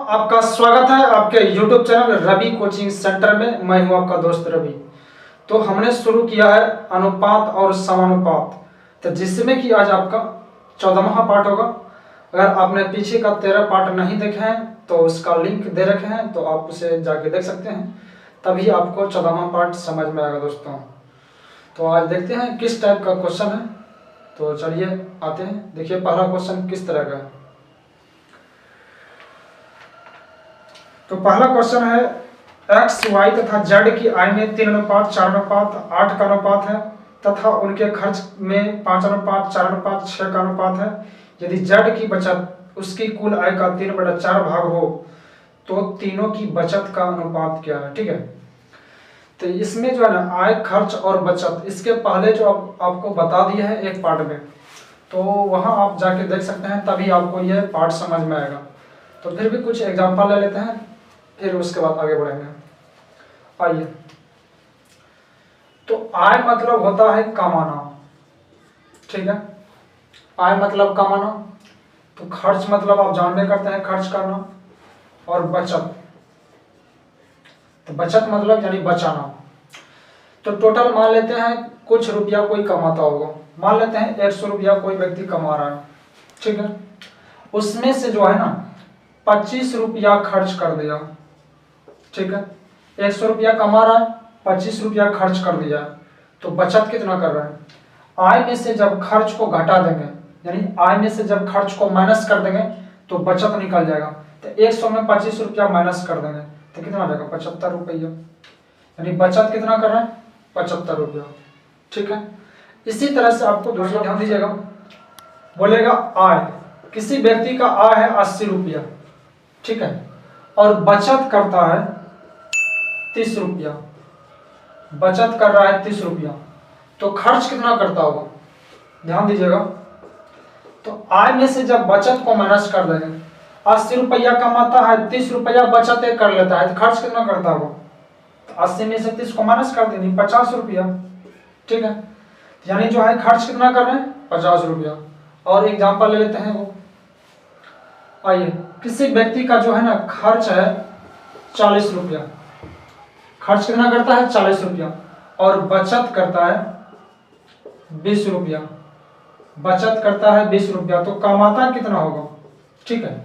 आपका स्वागत है आपके YouTube channel Ravi coaching centre में। मैं हूं आपका दोस्त रवि। तो हमने शुरू किया है अनुपात और समानुपात, तो जिसमें कि आज आपका 14वां पार्ट होगा। अगर आपने पीछे का 13 पार्ट नहीं देखे हैं तो उसका लिंक दे रखे हैं, तो आप उसे जाके देख सकते हैं, तभी आपको 14वां पार्ट समझ में आएगा दोस्तों। तो आज देखते हैं किस टाइप का क्वेश्चन है। तो चलिए आते हैं। देखिए पहला क्वेश्चन किस तरह का है। तो पहला क्वेश्चन है एक्स वाई तथा जेड की आय में 3 अनुपात 4 अनुपात 8 का अनुपात है तथा उनके खर्च में 5 अनुपात 4 अनुपात 6 का अनुपात है। यदि जेड की बचत उसकी कुल आय का 3/4 भाग हो तो तीनों की बचत का अनुपात क्या है। ठीक है, तो इसमें जो है ना आय खर्च और बचत इसके पहले जो आपको बता दिया है एक पार्ट में, तो वहां आप जाके देख सकते हैं, तभी आपको यह पार्ट समझ में आएगा। तो फिर भी कुछ एग्जांपल ले लेते हैं, फिर उसके बाद आगे बढ़ेंगे। आइए, तो आय मतलब होता है कमाना। ठीक है, आय मतलब कमाना। तो खर्च मतलब आप जानते करते हैं खर्च करना, और बचत, तो बचत मतलब यानी बचाना। तो टोटल मान लेते हैं कुछ रुपया कोई कमाता होगा, मान लेते हैं 100 रुपया कोई व्यक्ति कमा रहा है। ठीक है, उसमें से जो है ना 25 रुपया खर्च कर दिया। ठीक है, 100 रुपया कमा रहा है, 25 रुपया खर्च कर दिया, तो बचत कितना कर रहा है। आय में से जब खर्च को घटा देंगे, यानी आय में से जब खर्च को माइनस कर देंगे तो बचत निकल जाएगा। तो 100 में 25 रुपया माइनस कर देंगे तो कितना आ जाएगा, 75 रुपया। यानी बचत कितना कर रहा है, 75 रुपया। ठीक है, इसी तरह से आपको दूसरा ध्यान दीजिएगा, बोलेगा आय, किसी व्यक्ति का आय है 80 रुपया। ठीक है, और बचत करता है 30 रुपया, बचत कर रहा है 30 रुपया, तो खर्च कितना करता होगा, ध्यान दीजिएगा। तो आय में से जब बचत को माइनस कर देंगे, 80 रुपया कमाता है, 30 रुपया बचत कर लेता है, तो खर्च कितना करता होगा, तो 80 में से 30 को माइनस कर देंगे 50 रुपया। ठीक है, यानी जो है खर्च कितना कर रहे हैं, 50 रुपया। और एग्जाम्पल ले लेते हैं वो। आइए, किसी व्यक्ति का जो है ना खर्च है 40 रुपया, खर्च कितना करता है 40 रुपया, और बचत करता है 20 रुपया, बचत करता है 20 रुपया, तो कमाता कितना होगा। ठीक है,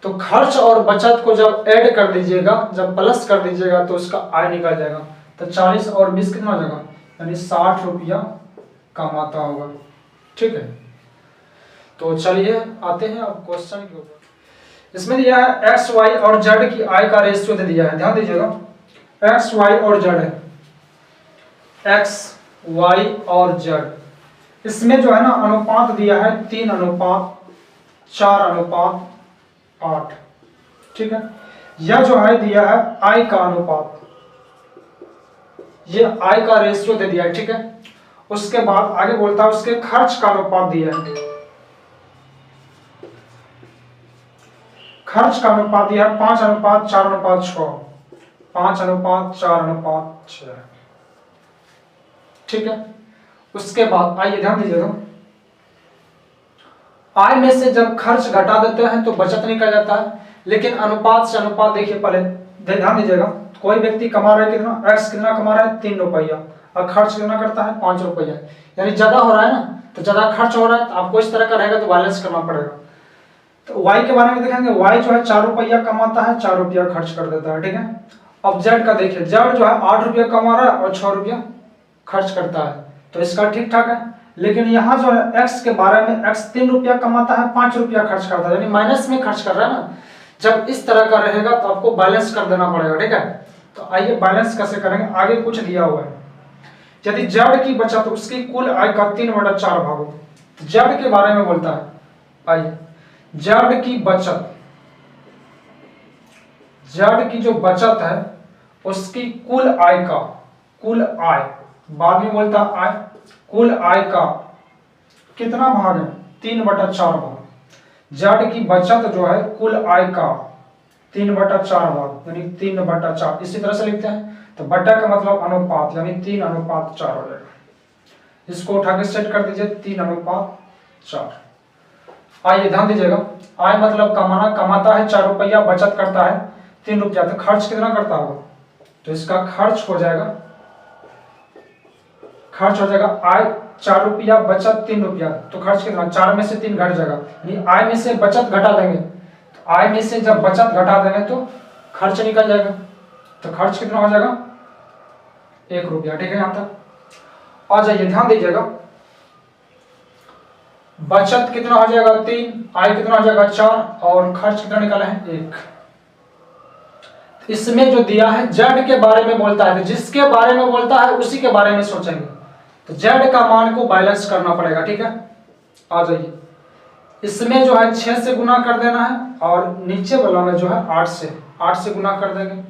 तो खर्च और बचत को जब ऐड कर दीजिएगा, जब प्लस कर दीजिएगा तो उसका आय निकल जाएगा। तो 40 और 20 कितना हो जाएगा, यानी 60 रुपया कमाता होगा। ठीक है, तो चलिए आते हैं अब क्वेश्चन के ऊपर। इसमें दिया है एक्स वाई और जेड की आय का रेशियो दे दिया है, ध्यान दीजिएगा। एक्स वाई और जेड है, एक्स वाई और जेड, इसमें जो है ना अनुपात दिया है 3 अनुपात 4 अनुपात 8। ठीक है, यह जो है दिया है आय का अनुपात, ये आय का रेशियो दे दिया है। ठीक है, उसके बाद आगे बोलता है उसके खर्च का अनुपात दिया है, खर्च का अनुपात दिया है 5 अनुपात 4 अनुपात 6, 5 अनुपात 4 अनुपात 6। ठीक है, उसके बाद आइए ध्यान दीजिएगा, आय में से जब खर्च घटा देते हैं तो बचत निकल जाता है, लेकिन अनुपात से अनुपात देखिए, पहले ध्यान दीजिएगा, कोई व्यक्ति कमा रहा है कितना, एक्स कितना कमा रहा है 3 रुपया, और खर्च कितना करता है 5 रुपया, यानी ज्यादा हो रहा है ना, तो ज्यादा खर्च हो रहा है, तो आपको इस तरह का रहेगा तो बैलेंस करना पड़ेगा। तो वाई के बारे में देखेंगे, वाई जो है 4 रुपया कमाता है, 4 रुपया खर्च कर देता है। ठीक है, अब जेड का देखिए, जेड जो है 8 रुपया कमा रहा है और 6 रुपया खर्च करता है, तो इसका ठीक ठाक है। लेकिन यहाँ जो है एक्स के बारे में, एक्स 3 रुपया कमाता है, 5 रुपया खर्च करता है, यानी माइनस में खर्च कर रहा है ना। जब इस तरह का रहेगा तो आपको बैलेंस कर देना पड़ेगा। ठीक है, तो आइए बैलेंस कैसे करेंगे, आगे कुछ दिया हुआ है। यदि जेड की बचत उसकी कुल आय का 3/4 भाग हो, तो जेड के बारे में बोलता है। आइए, जेड की बचत, जेड की जो बचत है उसकी कुल आय का, कुल आय बाद में बोलता है आय, कुल आय का कितना भाग है, 3/4 भाग। जेड की बचत जो है कुल आय का 3/4 भाग, यानी 3/4। इसी तरह से लिखते हैं, तो बटा का मतलब अनुपात, यानी 3 अनुपात 4 हो जाएगा। इसको उठा के सेट कर दीजिए, 3 अनुपात 4। आइए ध्यान दीजिएगा, आय मतलब कमाना, कमाता है 4 रुपया, बचत करता है 3 रुपया, तो खर्च कितना करता होगा, तो इसका खर्च हो जाएगा, आय 4 रुपया, बचत 3 रुपया, तो खर्च कितना, 4 में से 3 घट जाएगा, यानी आय में से बचत घटा देंगे, तो आय में से जब बचत घटा देंगे तो खर्च निकल जाएगा, तो खर्च कितना हो जाएगा 1 रुपया। ठीक है, यहां तक आ जाइए, ध्यान दीजिएगा, बचत कितना हो जाएगा 3, आय कितना हो जाएगा 4 और खर्च कितना निकाला है 1। इसमें जो दिया है जेड के बारे में बोलता है, तो जिसके बारे में बोलता है उसी के बारे में सोचेंगे, तो जेड का मान को बैलेंस करना पड़ेगा। ठीक है, आ जाइए, इसमें जो है 6 से गुना कर देना है और नीचे वाला में जो है 8 से गुना कर देंगे,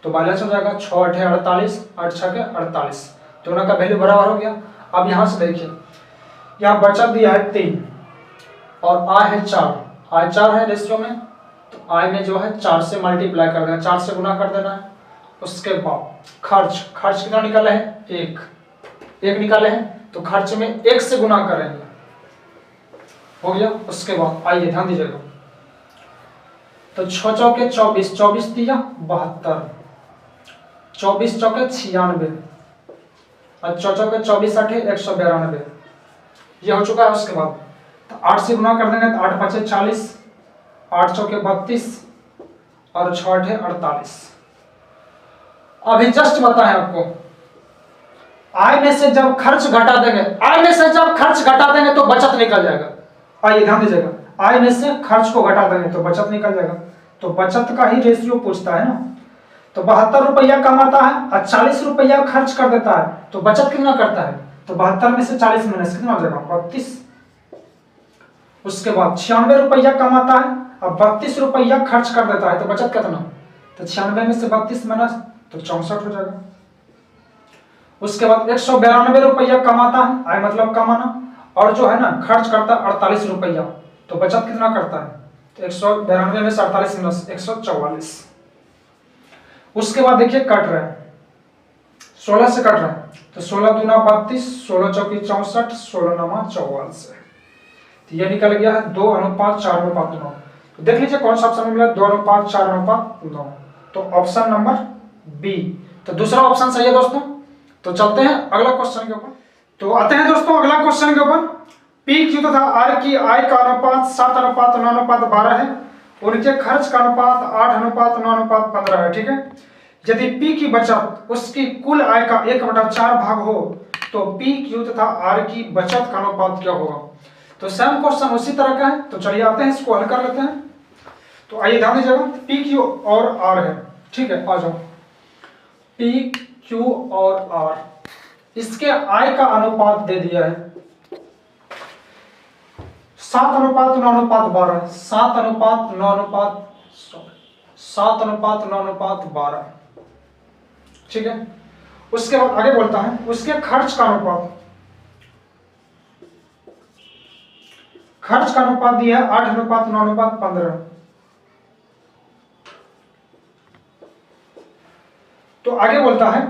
तो बैलेंस हो जाएगा 6 8 48, 8 6 के 48, दोनों का वैल्यू बराबर हो गया। अब यहाँ से देखिए, यहाँ बचत दिया है 3 और आय है 4, आय 4 है रेशियो में, तो आय में जो है 4 से मल्टीप्लाई कर देना, 4 से गुना कर देना है। उसके बाद खर्च कितना निकाले हैं 1 निकाले हैं, तो खर्च में 1 से गुना करेंगे, हो गया। उसके बाद आइए ध्यान दीजिएगा, तो 6 चौके 24, 24 दिया 72, 24 चौके 96 और 6 चौके 24 8 192, ये हो चुका है। उसके बाद तो 8 से गुना कर देंगे, तो 8 5 40, 8 चौके 32 और 6 8 48। अभी जस्ट बताएं आपको, आय में से जब खर्च घटा देंगे, तो बचत निकल जाएगा। आइए ध्यान दीजिएगा, आय में से खर्च को घटा देंगे तो बचत निकल जाएगा, तो बचत का ही रेशियो पूछता है ना। तो 72 रुपया कमाता है और 40 रुपया खर्च कर देता है, तो बचत कितना करता है, तो 72 में से 40 माइनस कितना हो जाएगा 32। उसके बाद 96 रुपया कमाता है और 32 रुपया खर्च कर देता है, तो बचत कितना, तो 96 में से 32 माइनस तो 64 हो जाएगा। उसके बाद 192 रुपया कमाता है, आय मतलब कमाना, और जो है ना खर्च करता है 48 रुपया, तो बचत कितना करता है, तो 192 में से 48 माइनस 144। उसके बाद देखिए कट रहा है, 16 से कट रहा है, तो 16 दूना 32, 16 चौकी 64, 16 नमा 44, तो ये निकल गया है 2:4:9। तो देख लीजिए कौन सा ऑप्शन मिला, 2:4:9, तो ऑप्शन नंबर बी। तो दूसरा ऑप्शन सही है दोस्तों। तो चलते हैं अगला क्वेश्चन के ऊपर। तो आते हैं दोस्तों अगला क्वेश्चन के ऊपर। पी क्यू तथा आर की आय का अनुपात 7:9:12 है, उनके खर्च का अनुपात 8:9:15 है। ठीक है, यदि पी की बचत उसकी कुल आय का 1/4 भाग हो, तो पी क्यू तथा आर की बचत का अनुपात क्या होगा। तो सेम क्वेश्चन उसी तरह का है, तो चलिए आते हैं इसको हल कर लेते हैं। तो आइए ध्यान दीजिएगा, पी क्यू और आर है। ठीक है, आ जाओ, पी क्यू और आर, इसके आय का अनुपात दे दिया है 7:9:12, 7:9:12। ठीक है, उसके बाद आगे बोलता है उसके खर्च का अनुपात, दिया है 8:9:15। तो आगे बोलता है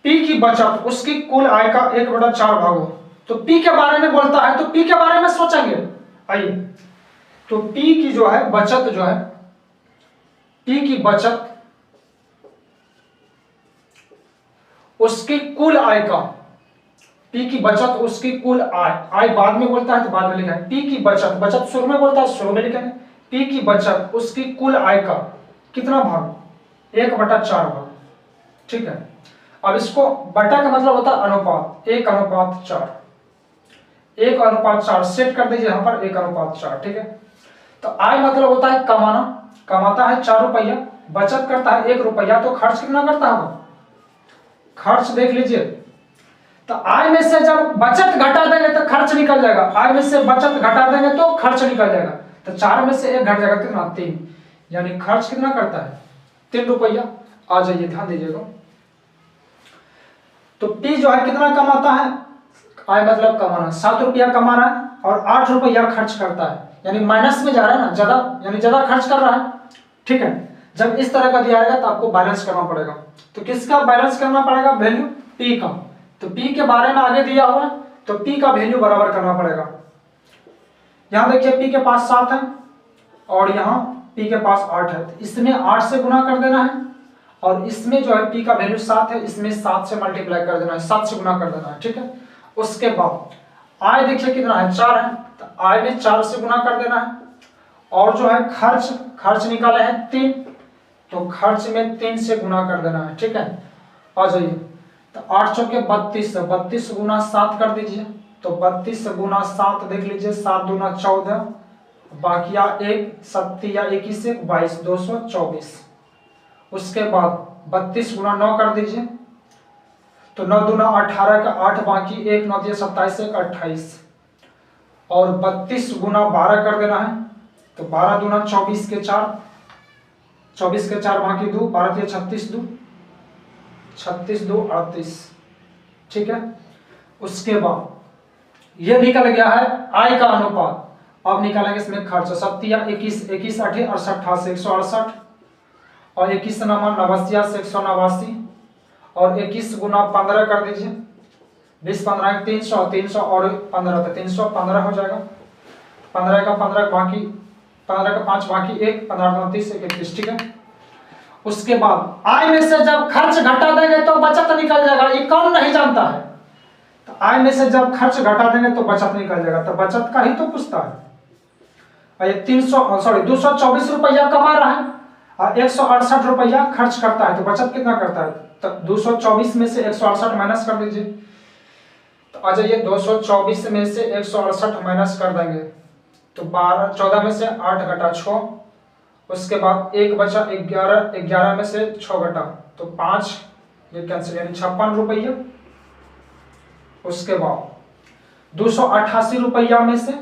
पी की बचत उसकी कुल आय का 1/4 भाग हो, तो पी के बारे में बोलता है, तो पी के बारे में सोचेंगे। आइए, तो पी की जो है बचत, जो है पी की बचत उसकी कुल आय का, पी की बचत उसकी कुल आय बाद में बोलता है तो बाद में लिखा है। पी की बचत शुरू में बोलता है, शुरू में लिखेंगे। पी की बचत उसकी कुल आय का कितना भाग, 1/4 भाग। ठीक है, अब इसको बटा का मतलब होता है अनुपात, 1:4, 1:4 सेट कर दीजिए यहाँ पर 1:4। ठीक है, तो आय मतलब होता है कमाना, कमाता है 4 रुपया, बचत करता है 1 रुपया, तो खर्च कितना करता होगा, खर्च देख लीजिए। तो आय में से जब बचत घटा देंगे तो खर्च निकल जाएगा, आय में से बचत घटा देंगे तो खर्च निकल जाएगा, तो 4 में से 1 घट जाएगा, कितना 3, यानी खर्च कितना करता है 3 रुपया। आ जाइए ध्यान दीजिएगा, तो पी जो है कितना कमाता है, आय मतलब कमाना, 7 रुपया कमा रहा है और 8 रुपया खर्च करता है, यानी माइनस में जा रहा है ना, ज्यादा, यानी ज्यादा खर्च कर रहा है। ठीक है, जब इस तरह का दिया रहेगा तो आपको बैलेंस करना पड़ेगा। तो किसका बैलेंस करना पड़ेगा, वैल्यू पी का। तो पी के बारे में आगे दिया हुआ है, तो पी का वैल्यू बराबर करना पड़ेगा। यहाँ देखिए P के पास 7 है और यहाँ P के पास 8 है, तो इसमें 8 से गुना कर देना है और इसमें जो है P का वैल्यू 7 है, इसमें 7 से मल्टीप्लाई कर देना है, 7 से गुना कर देना है, ठीक है। उसके बाद आय देखिए कितना है, 4 है, तो आय में 4 से गुना कर देना है और जो है खर्च निकाले हैं 3, तो खर्च में 3 से गुना कर देना है, ठीक है। आ जाइए, तो 8 चौके 32, 32 गुना 7 कर दीजिए, तो 32 गुना 7 देख लीजिए, 7 दूना 14, बाकिया 1, 7 या 21 से 22, 224। उसके बाद 32 गुना 9 कर दीजिए, तो 9 दूना 18 का 8, बाकी 1, 9 27, 1 28 और 32 गुना 12 कर देना है, तो 12 दूना 24 के 4, 24 के 4 बाकी 2, 12 36 2, 36 2 38, ठीक है। उसके बाद ये निकल गया है आय का अनुपात। अब निकालेंगे इसमें खर्च, 7 या 21, 21 8 68 से 168 और 21 9 89 से 189 और 21 गुना 15 कर दीजिए, 20 15 300, 300 और 15 तो 315 हो जाएगा, 15 का 15 बाकी 15 का 5 बाकी 1, 15 29 31, ठीक है। उसके बाद आय में से जब खर्च घटा देंगे तो बचत निकल जाएगा, ये कौन नहीं जानता है। तो आय में से जब खर्च घटा देंगे तो बचत निकल जाएगा, तो बचत का ही तो पूछता है। और ये 224 रुपया कमा रहा है और 168 रुपया खर्च करता है, तो बचत कितना करता है, तो 224 में से 168 माइनस कर दीजिए। तो आ जाइए 224 में से 168 माइनस कर देंगे, तो 14 में से 8 घटा 6, उसके बाद 1 बचा 11, 11 में से 6 घटा तो 5, ये कैंसिल, यानी 56 रुपया। उसके बाद 288 रुपया में से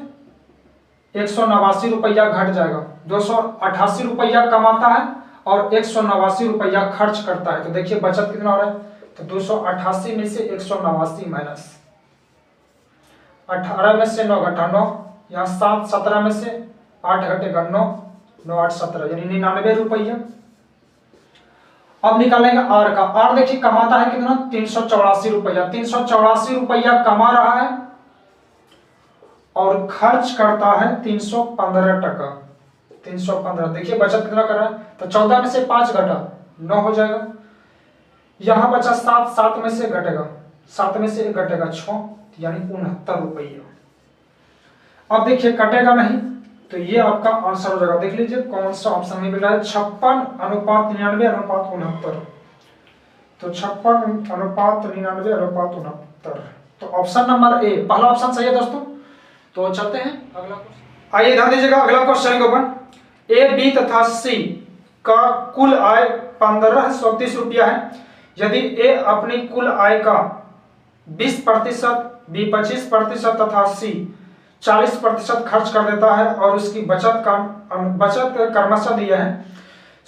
189 रुपया घट जाएगा, 288 रुपया कमाता है और 189 रुपया खर्च करता है, तो देखिए बचत कितना हो रहा है, तो 288 में से 189 माइनस 18 में से 9 घटा 9, यहाँ 7, 17 में से 8 घटेगा 9, 9 8 17 यानी 99 रुपया। अब निकालेंगे आर का, आर देखिए कमाता है कितना, 384 रुपया, 384 रुपया कमा रहा है और खर्च करता है 315 टका, 315। देखिए बचत कितना कर रहा है, तो 14 में से 5 घटा 9 हो जाएगा, यहां बचा 7, 7 में से घटेगा 7 में से 1 घटेगा 6, यानी 69 रुपया। अब देखिए कटेगा नहीं, तो ये आपका आंसर हो जाएगा। देख लीजिए कौन सा ऑप्शन में मिल रहा है, 56:99:69, तो 56:99:69, तो ऑप्शन नंबर ए पहला ऑप्शन सही है दोस्तों। तो चलते हैं अगला क्वेश्चन, आइए ध्यान दीजिएगा, अगला क्वेश्चन के ऊपर ए बी तथा सी का कुल आय 1530 रुपया है। यदि ए अपनी कुल आय का 20%, बी 25% तथा सी 40% खर्च कर देता है और उसकी बचत क्रमशः दिया है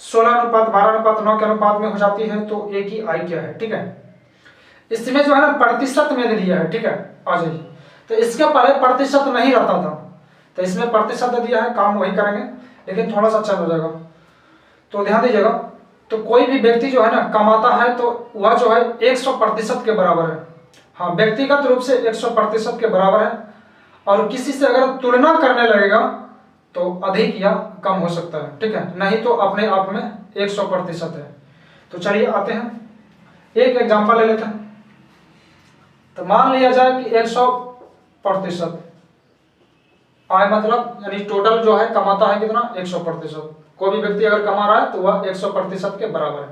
16:12:9 के अनुपात में हो जाती है, तो ए की आय क्या है, ठीक है। इसमें जो है ना प्रतिशत में दिया है, ठीक है। आ जाइए, तो इसके पहले प्रतिशत नहीं रहता था, तो इसमें प्रतिशत दिया है, काम वही करेंगे लेकिन थोड़ा सा अच्छा हो जाएगा। तो ध्यान दीजिएगा, तो कोई भी व्यक्ति जो है ना कमाता है तो वह जो है 100% के बराबर है, हाँ व्यक्तिगत रूप से 100% के बराबर है, और किसी से अगर तुलना करने लगेगा तो अधिक या कम हो सकता है, ठीक है, नहीं तो अपने आप में 100% है। तो चलिए आते हैं, एक एग्जांपल ले लेते हैं। तो मान लिया जाए कि 100% आय, मतलब यानी टोटल जो है कमाता है कितना, 100%। कोई भी व्यक्ति अगर कमा रहा है तो वह 100% के बराबर है।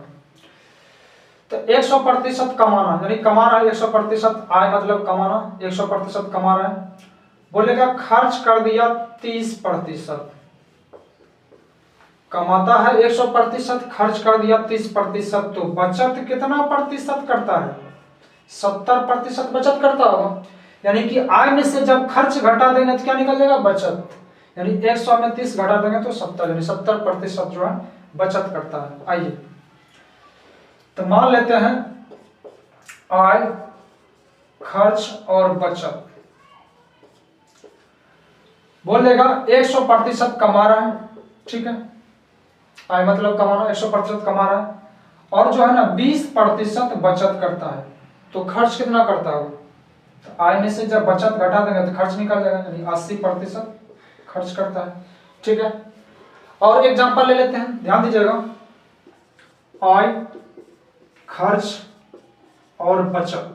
तो 100% कमाना यानी कमा रहा है 100%, आय मतलब कमाना, 100% कमा रहा है, बोलेगा खर्च कर दिया 30%, कमाता है 100%, खर्च कर दिया 30%, तो बचत कितना प्रतिशत करता है, 70% बचत करता होगा। यानी कि आय में से जब खर्च घटा देंगे तो क्या निकल जाएगा, बचत, यानी 100 में 30 घटा देंगे तो 70, यानी 70% जो है बचत करता है। आइए तो मान लेते हैं आय, खर्च और बचत, बोलेगा 100% कमा रहा है, ठीक है, आय मतलब कमाना, 100% कमा रहा है, और जो है ना 20% बचत करता है, तो खर्च कितना करता होगा, तो आय में से जब बचत घटा देंगे तो खर्च निकल जाएगा, यानी 80%। खर्च करता है। ठीक है, और एग्जांपल ले लेते हैं, ध्यान दीजिएगा। आय, खर्च और बचत।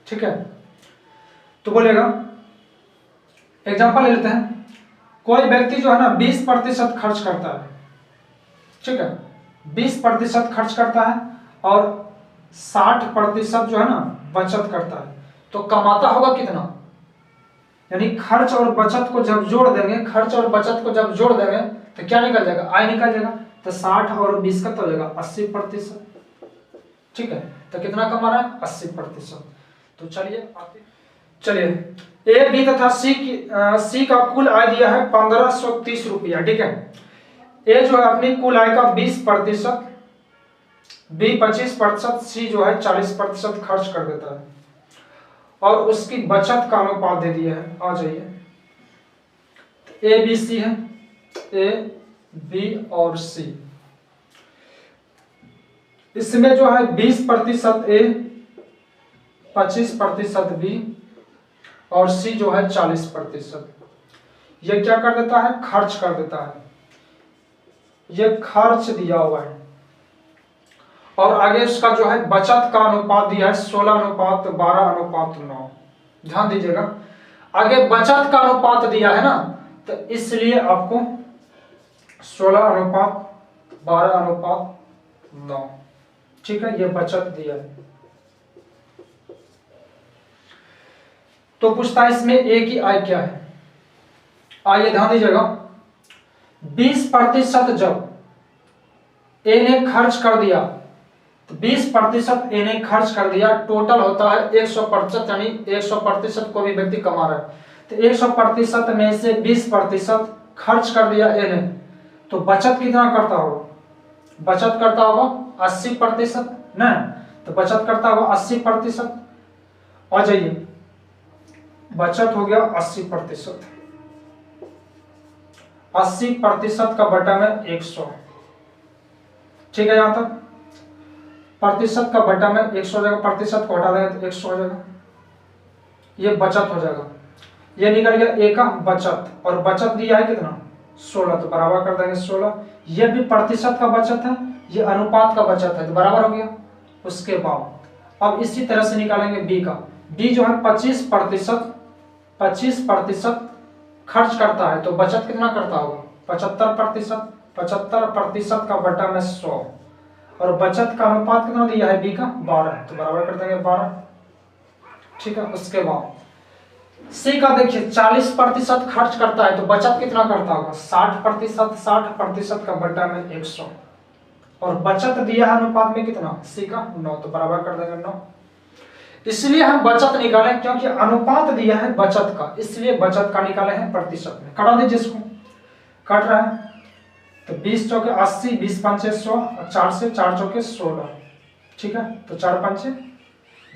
ठीक है, तो बोलेगा एग्जांपल ले लेते हैं, कोई व्यक्ति जो है ना 20% खर्च करता है। ठीक है, 20% खर्च करता है और 60% जो है ना बचत करता है, तो कमाता होगा कितना? यानी खर्च और बचत को जब जोड़ देंगे, खर्च और बचत को जब जोड़ देंगे तो क्या निकल जाएगा? आय निकल जाएगा। तो 60 और 20 का तो हो जाएगा 80%। ठीक है, तो कितना कमा रहा है? 80%। तो चलिए ए, बी तथा सी का कुल आय दिया है 1530 रुपया। ठीक है, ए जो है अपनी कुल आय का 20%, बी 25%, सी जो है 40% खर्च कर देता है और उसकी बचत का अनुपात दे दिया है। आ जाइए, ए बी सी है, ए बी और सी। इसमें जो है 20% ए, 25% बी और सी जो है 40%। ये क्या कर देता है? खर्च कर देता है। ये खर्च दिया हुआ है और आगे इसका जो है बचत का अनुपात दिया है 16:12:9। ध्यान दीजिएगा, आगे बचत का अनुपात दिया है ना, तो इसलिए आपको 16:12:9। ठीक है, ये बचत दिया है। तो पूछता है इसमें ए की आय क्या है? आइए ध्यान दीजिएगा, 20% जब ए ने खर्च कर दिया, तो 20% ए ने खर्च कर दिया, टोटल होता है 100%, यानी 100% कोई भी व्यक्ति कमा रहा है, तो 100% में से 20% खर्च कर दिया ए ने, तो बचत कितना करता होगा? बचत करता होगा 80%, ना, तो बचत करता होगा 80%। आ जाइए, बचत हो गया 80%। 80% का बटा में 100। ठीक है, यहां तक प्रतिशत का बटा में 100 हो जाएगा, प्रतिशत को हटा देंगे तो 100 हो जाएगा। ये बचत हो जाएगा। ये निकल गया ए का बचत, और बचत दिया है कितना? 16, तो बराबर कर देंगे 16। ये भी प्रतिशत का बचत है, ये अनुपात का बचत है, तो बराबर हो गया। उसके बाद अब इसी तरह से निकालेंगे बी का। बी जो है 25% खर्च करता है, तो बचत कितना करता होगा? 75%। 75% का बटा में 100, और बचत का अनुपात कितना दिया है बी का? 12, तो बराबर कर देंगे 12। ठीक है, उसके बाद सी का देखिए 40% खर्च करता है, तो बचत कितना करता होगा? 60%। 60% का बटा में 100, और बचत दिया है अनुपात में कितना? सी का 9, तो बराबर कर देंगे 9। इसलिए हम बचत निकाले क्योंकि अनुपात दिया है बचत का, इसलिए बचत का निकाले हैं प्रतिशत में। कटा दीजिए इसको, कट रहा है, तो 20 चौके 80, 20 पंचे 100, और 4 से 4 चौके 16। ठीक है, तो 4 पंचे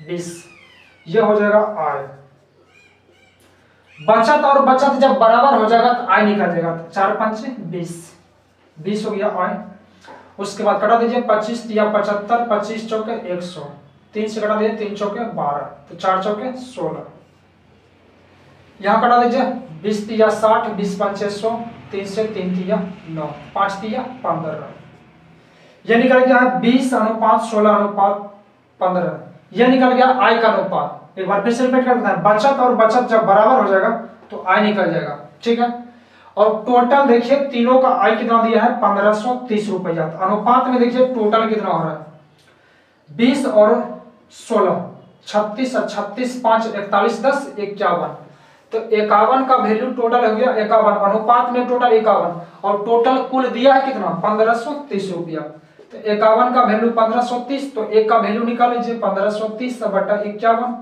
20, ये हो जाएगा आय। बचत और बचत जब बराबर हो जाएगा तो आय निकल जाएगा, तो 4 पंचे 20 हो गया आय। उसके बाद कटा दीजिए, 25 दिया 75, 25 चौके 100, 3 से कटा दीजिए, 3 चौके 12, तो 4 चौके 16। यहाँ कटा दीजिए, 20 दिया 60, 20 पंचे 100, 3 से 3 दिया 9, 5 दिया 15। यह निकल गया 20:16:15। यह निकल गया आय का अनुपात। एक बार फिर से रिपीट कर देते हैं, बचत और बचत जब बराबर हो जाएगा तो आय निकल जाएगा। ठीक है, और टोटल देखिए तीनों का आय कितना दिया है? 1530 रुपया। अनुपात में देखिए टोटल कितना हो रहा है? 20 और 16, 36 और 36, 5, 41, 10, 51, तो 51 का वैल्यू टोटल हो गया 51, अनुपात में टोटल 51, और टोटल कुल दिया है कितना? 1530 रुपया। तो 51 का वैल्यू 1530, तो एक का वैल्यू निकाल लीजिए 1530 बटा 51।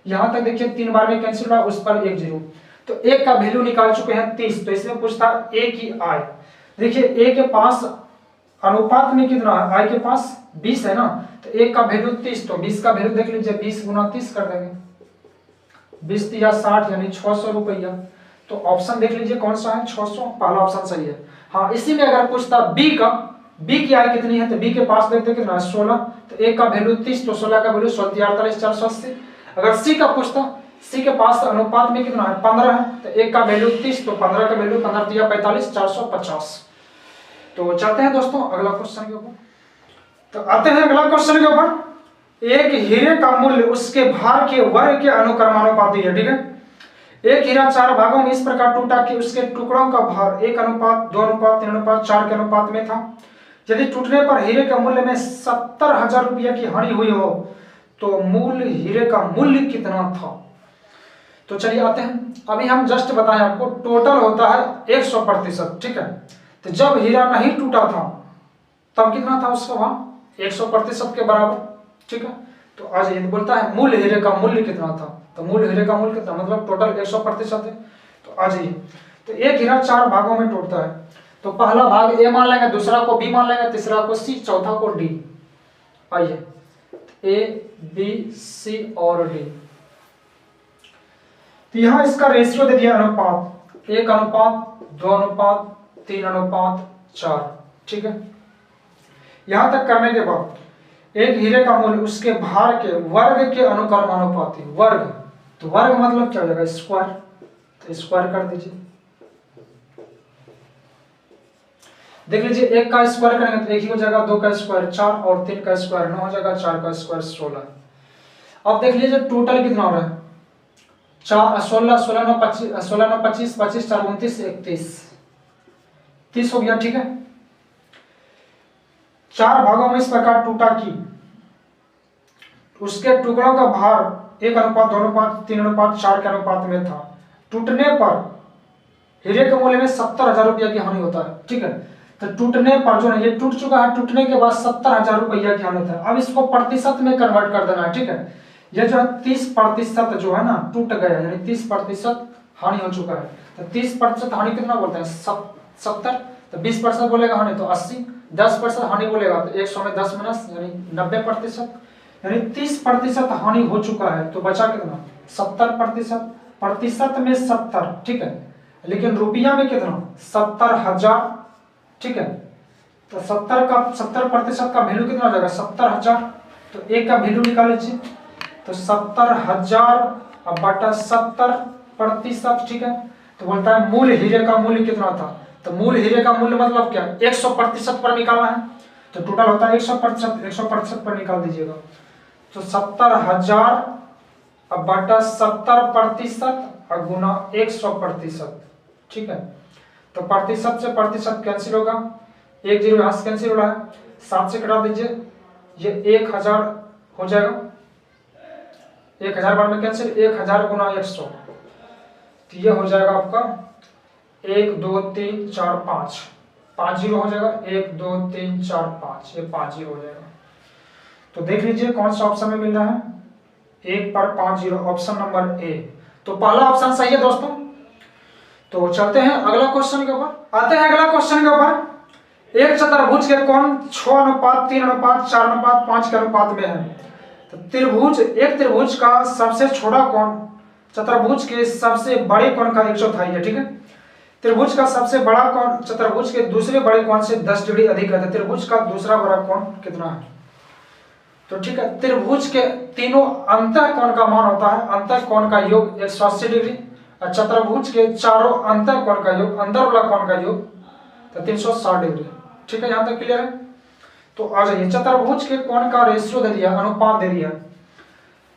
यहां तक देखिए 3 बार में कैंसिल हुआ, उस पर 1 0, तो एक का वैल्यू निकाल चुके हैं 30। तो इसमें पूछता ए की आय। देखिए ए के पास अनुपात में कितना है? आय के पास 20 है ना, तो एक का वैल्यू 30, तो 20 का वैल्यू देख लीजिए, 20 गुना 30 कर देंगे, 20 या 60 यानी 600 रुपया। तो ऑप्शन देख लीजिए कौन सा है? 600, पहला ऑप्शन सही है। हाँ, इसी में अगर पूछता बी का, बी की आय कितनी है, तो बी के पास देखते कितना है? 16, तो एक का वैल्यू 30, तो 16 का वैल्यू 16, 48, 480। अगर सी का पूछता सी के पास अनुपात में कितना है 15 है, तो एक का वैल्यू 30, तो 15 का वैल्यू 15 दिया 45, 450। तो चलते हैं दोस्तों अगला क्वेश्चन के ऊपर। तो आते हैं अगला क्वेश्चन के ऊपर। एक हीरे का मूल्य उसके भार के वर्ग के अनुक्रमानुपाती है, ठीक है। एक हीरा 4 भागों में इस प्रकार टूटा कि उसके टुकड़ों का भार 1:2:3:4 के अनुपात में था। यदि टूटने पर हीरे के मूल्य में 70,000 रुपये की हानि हुई हो तो मूल हीरे का मूल्य कितना था। तो चलिए आते हैं, अभी हम जस्ट बताएं आपको, टोटल होता है 100%, ठीक है। तो जब हीरा नहीं टूटा था तब कितना था उसका भाव 100% के बराबर, ठीक है। तो आज ये बोलता है मूल हीरे का मूल्य कितना था, तो मूल हीरे का मूल्य कितना मतलब टोटल 100% है। तो आज ये तो एक हीरा 4 भागों में टूटता है, तो पहला भाग ए मान लेंगे, दूसरा को बी मान लेंगे, तीसरा को सी, चौथा को डी। आइए ए बी सी और डी। तो यहां इसका रेशियो दे दिया अनुपात 1:2:3:4, ठीक है। यहां तक करने के बाद एक हीरे का मूल्य उसके भार के वर्ग के अनुक्रमानुपाती, वर्ग तो वर्ग मतलब क्या हो जाएगा स्क्वायर, तो स्क्वायर कर दीजिए। देख लीजिए, एक का स्क्वायर करेंगे तो एक ही हो जाएगा, 2 का स्क्वायर 4 और 3 का स्क्वायर 9 हो जाएगा, 4 का स्क्वायर 16। अब देख लीजिए टोटल कितना हो रहा है 16 16 9 25 16 9 25 25 4 29 31 30 हो गया, ठीक है। 4 भागों में इस प्रकार टूटा कि उसके टुकड़ों का भार 1:2:3:4 के अनुपात में था। टूटने पर हीरे के मूल्य में 70,000 रुपया की हानि होता है, ठीक है। तो टूटने पर जो है ये टूट चुका है, टूटने के बाद 70,000 रुपया की हानि होता है। अब इसको प्रतिशत में कन्वर्ट कर देना है, ठीक है। ये जो है 30% जो है ना टूट गया, यानी 30% हानि हो चुका है। तो 30% हानि कितना बोलते हैं 70, तो 20% बोलेगा हानि तो 80, 10% हानि बोलेगा तो 100 में 10 माइनस यानी 90%, यानी 30% हानि हो चुका है। तो बचा कितना 70%, प्रतिशत में 70, ठीक है। लेकिन रुपया में कितना 70,000, ठीक है। तो 70% का वैल्यू कितना हो जाएगा 70,000। तो एक का वैल्यू निकाल लीजिए, तो 70,000 बटा 70%, ठीक है। तो बोलता है मूल हीरे का मूल्य कितना था, तो मूल हीरे का मूल्य मतलब क्या 100% पर निकालना है। तो टोटल होता है 100%, 100% पर निकाल दीजिएगा। तो 70,000 बटा 70% गुना 100%, ठीक है। तो प्रतिशत से प्रतिशत कैंसिल होगा, 1 0 यहाँ से कैंसिल हो रहा है, 7 से कटा दीजिए, ये 1000 हो जाएगा, 1000 बार में कैंसिल, 1000 गुना 100, तो ये हो जाएगा आपका 1 2 3 4 5, 5 0 हो जाएगा, 1 2 3 4 5, ये 5 0 हो जाएगा। तो देख लीजिए कौन सा ऑप्शन में मिल रहा है, 1 पर 5 0, ऑप्शन नंबर ए। तो पहला ऑप्शन सही है दोस्तों। तो चलते हैं अगला क्वेश्चन के ऊपर, आते हैं अगला क्वेश्चन के ऊपर। एक चतुर्भुज के कोण 6:3:4:5 के अनुपात में है। तो त्रिभुज, एक त्रिभुज का सबसे छोटा कोण चतुर्भुज के सबसे बड़े कोण का 1/4 है, ठीक है। त्रिभुज का सबसे बड़ा कोण चतुर्भुज के दूसरे बड़े कोण से 10 डिग्री अधिक है। त्रिभुज का दूसरा बड़ा कोण कितना है, तो ठीक है। त्रिभुज के तीनों अंतः कोण का मान होता है, अंतः कोण का योग 180 डिग्री, और चतुर्भुज के चारों अंतर कोण का योग, अंदर वाला कोण का योग तो 360 डिग्री, ठीक है। यहां तक क्लियर है। तो आ जाइए, चतुर्भुज के कोण का रेशियो दे दिया, अनुपात दे दिया।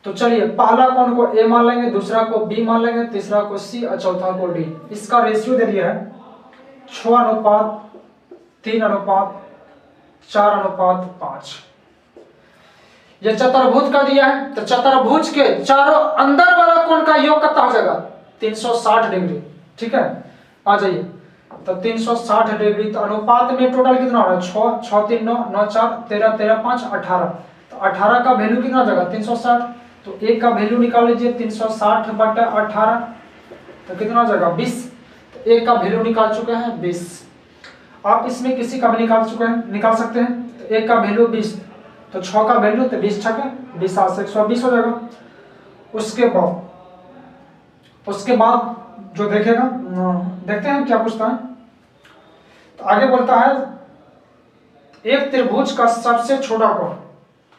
तो चलिए पहला कोण को ए मान लेंगे, दूसरा को बी मान लेंगे, तीसरा को सी और चौथा को डी। इसका रेशियो दे दिया है 6:3:4:5। ये चतुर्भुज का दिया है, तो चतुर्भुज के चारों अंदर वाला कोण का योग कितना हो जाएगा 360 डिग्री, ठीक है। आ जाइए, तो 360 डिग्री, तो अनुपात में टोटल कितना हो रहा है 6 6 3 9 9 4 13 13 5 18। तो 18 का वैल्यू कितना हो जाएगा 360। तो एक का वैल्यू निकाल लीजिए 360 बटा 18, तो कितना हो जाएगा 20। तो एक का वैल्यू निकाल चुके हैं 20। आप इसमें किसी का भी निकाल सकते हैं। तो एक का वैल्यू 20, तो 6 का वैल्यू तो 20 छके 20 7 120 हो जाएगा। उसके बाद जो देखेगा, देखते हैं क्या पूछता है। तो आगे बोलता है एक त्रिभुज का सबसे छोटा कोण,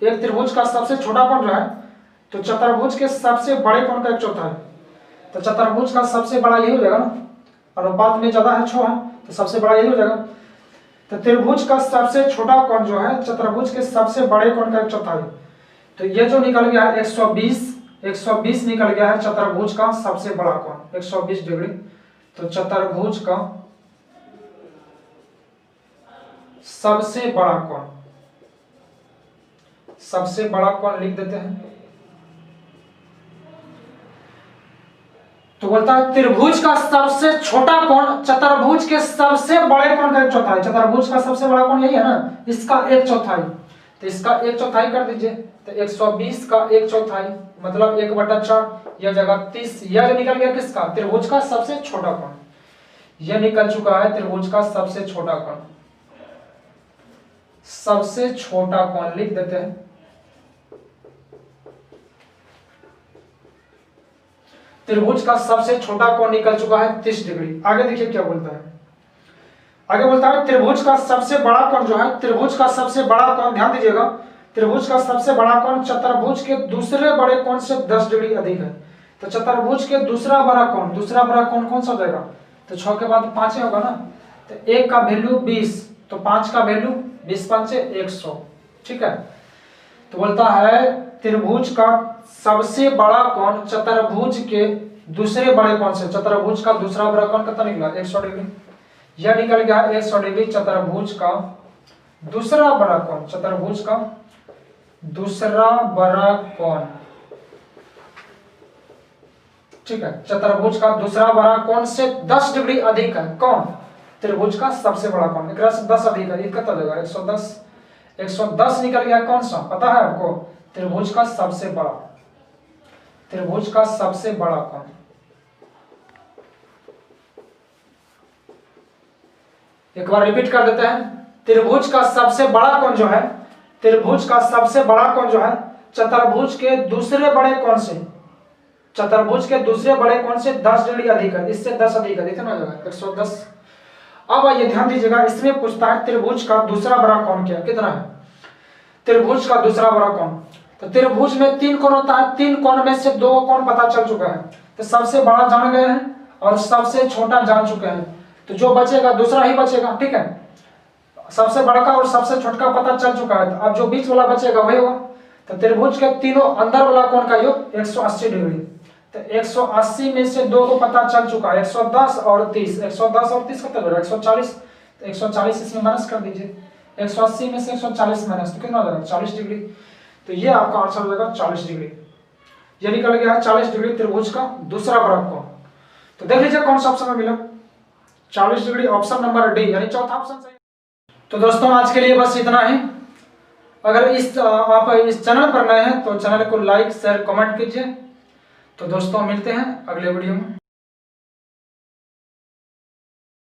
एक त्रिभुज का सबसे छोटा कोण जो है तो चतुर्भुज के सबसे बड़े कोण का 1/4, तो चतुर्भुज का सबसे बड़ा यही हो जाएगा ना, अनुपात में ज्यादा है 6 है, तो सबसे बड़ा यही हो जाएगा। तो त्रिभुज का सबसे छोटा कोण जो है चतुर्भुज के सबसे बड़े कोण का 1/4, तो ये जो निकल गया है 120 निकल गया है चतुर्भुज का सबसे बड़ा कोण 120 डिग्री। तो चतुर्भुज का सबसे बड़ा कोण, सबसे बड़ा कोण लिख देते हैं। तो बोलता है त्रिभुज का सबसे छोटा कोण चतुर्भुज के सबसे बड़े कोण का 1/4, चतुर्भुज का सबसे बड़ा कोण यही है ना, इसका 1/4, तो इसका 1/4 कर दीजिए। तो 120 का 1/4 मतलब 1/4, यह जगह 30, यह जो निकल गया किसका, त्रिभुज का सबसे छोटा कोण, यह निकल चुका है त्रिभुज का सबसे छोटा कोण। सबसे छोटा कोण लिख देते हैं। त्रिभुज का सबसे छोटा कोण निकल चुका है 30 डिग्री। आगे देखिए क्या बोलता है, आगे बोलता है त्रिभुज का सबसे बड़ा कोण जो है, त्रिभुज का सबसे बड़ा कोण, ध्यान दीजिएगा, त्रिभुज का सबसे बड़ा कोण चतुर्भुज के दूसरे बड़े कोण से 10 डिग्री अधिक है। तो चतुर्भुज के दूसरा बड़ा कोण कौन सा हो जाएगा, तो 6 के बाद 5 होगा ना, तो 1 का वैल्यू 20, तो 5 का वैल्यू 20 5 100, ठीक है। तो बोलता है त्रिभुज का सबसे बड़ा कोण चतुर्भुज के दूसरे बड़े कोण से, चतुर्भुज का दूसरा बड़ा कोण कितना निकला 100 डिग्री, यह निकल गया 100 डिग्री चतुर्भुज का दूसरा बड़ा कोण, चतुर्भुज का दूसरा बड़ा कोण, ठीक है। चतुर्भुज का दूसरा बड़ा कोण से 10 डिग्री अधिक है, कौन, त्रिभुज का सबसे बड़ा कोण, एकरा से 10 अधिक है, कितना हो जाएगा 110 निकल गया, कौन सा पता है आपको, त्रिभुज का सबसे बड़ा, त्रिभुज का सबसे बड़ा कोण। एक बार रिपीट कर देते हैं, त्रिभुज का सबसे बड़ा कोण जो है, त्रिभुज का सबसे बड़ा कोण जो है चतुर्भुज के दूसरे बड़े कोण से, चतुर्भुज के दूसरे बड़े कोण से 10 डिग्री अधिक है, इससे 10 अधिक है, कितना हो जाएगा 110। अब ये ध्यान दीजिएगा, इसमें पूछता है त्रिभुज का दूसरा बड़ा कोण क्या, कितना है त्रिभुज का दूसरा बड़ा कोण। तो त्रिभुज में 3 कोण होता है, 3 कोण में से 2 कोण पता चल चुका है, तो सबसे बड़ा जान गए हैं और सबसे छोटा जान चुके हैं, तो जो बचेगा दूसरा ही बचेगा, ठीक है। सबसे बड़ा का और सबसे छोटा पता चल चुका है, तो अब जो बीच वाला बचेगा वही होगा। तो त्रिभुज के तीनों अंदर वाला कोण का योग 180 डिग्री, तो 180 में से 2 को पता चल चुका है, 110 और 30, 110 और 30 कितना होगा 140, तो 140 इसमें माइनस कर दीजिए, 180 में से 140 माइनस तो कितना हो जाएगा 40 डिग्री, तो ये आपका आंसर हो जाएगा 40 डिग्री। ये निकल गया है 40 डिग्री त्रिभुज का दूसरा बड़ा कोण। तो देख लीजिए कौन सा ऑप्शन में मिला, 40 डिग्री, ऑप्शन नंबर डी यानी चौथा ऑप्शन सही। तो दोस्तों आज के लिए बस इतना ही। अगर आप इस चैनल पर नए हैं तो चैनल को लाइक शेयर कमेंट कीजिए। तो दोस्तों मिलते हैं अगले वीडियो में।